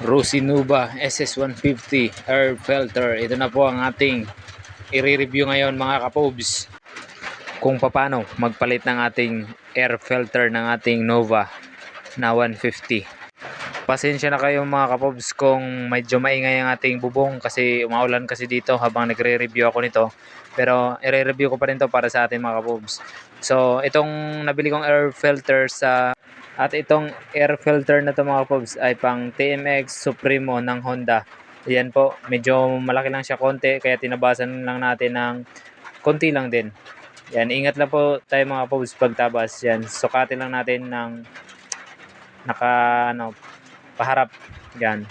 Rusinuba SS150 air filter. Ito na po ang ating i-review ngayon mga kapobs, kung paano magpalit ng ating air filter ng ating Nova na 150. Pasensya na kayo mga kapobs kung medyo maingay ang ating bubong kasi umaulan kasi dito habang nagre-review ako nito. Pero i-review ko pa rin to para sa ating mga kapobs. So itong nabili kong air filter itong air filter na to mga kapobs ay pang TMX Supremo ng Honda. Yan po, medyo malaki lang siya konti kaya tinabasan lang natin ng konti lang din. Yan, ingat lang po tayo mga kapobs pagtabas. Yan, sukatin lang natin ng paharap. Yan,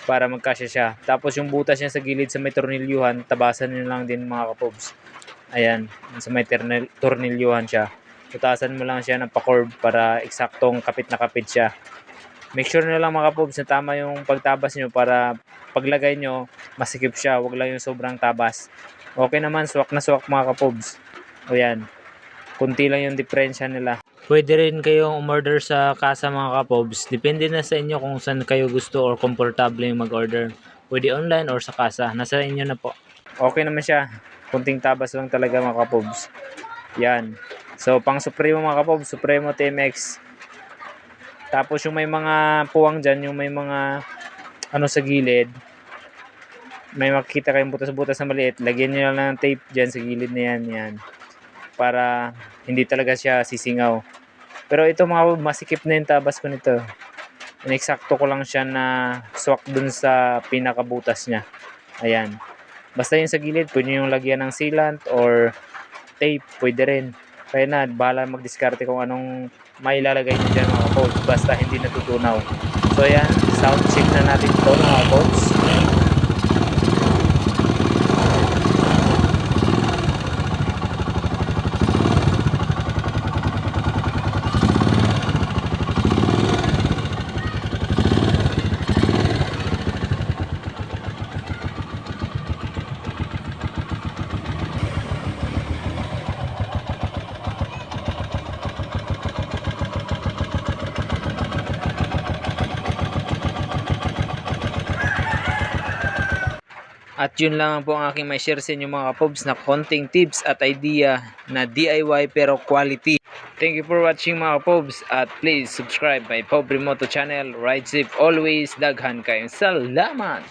para magkasya siya. Tapos yung butas niya sa gilid sa may tornilyuhan, tabasan nyo lang din mga kapobs. Ayan, sa may tornilyuhan siya. Tutasan mo lang siya ng pa-curve para eksaktong kapit na kapit siya. Make sure nyo lang mga kapobs na tama yung pagtabas nyo para paglagay nyo, masikip siya. Huwag lang yung sobrang tabas. Okay naman, swak na swak mga kapobs. O yan, kunti lang yung diferensya nila. Pwede rin kayong umorder sa kasa mga kapobs. Depende na sa inyo kung saan kayo gusto or komportable yung mag-order. Pwede online or sa kasa. Nasa inyo na po. Okay naman siya. Kunting tabas lang talaga mga kapobs. Yan. So pang Supremo mga kapobs, Supremo TMX. Tapos yung may mga puwang dyan, yung may mga sa gilid, may makikita kayong butas-butas na maliit, lagyan nyo lang ng tape dyan sa gilid na yan. Para hindi talaga siya sisingaw. Pero ito mga masikip na yung tabas ko nito. Ineksakto ko lang siya na swak dun sa pinakabutas niya. Ayan. Basta yung sa gilid, pwede yung lagyan ng sealant or tape, pwede rin. Kaya na, bahala magdiskarte kung anong mailalagay nyo dyan mga kapobs. Basta hindi natutunaw. So ayan, sound check na natin ito mga kapobs. At yun lang po ang aking may share sa inyo mga kapobs na konting tips at idea na DIY pero quality. Thank you for watching mga kapobs at please subscribe my Pobre Moto channel. Ride safe always. Daghan kayong salamat!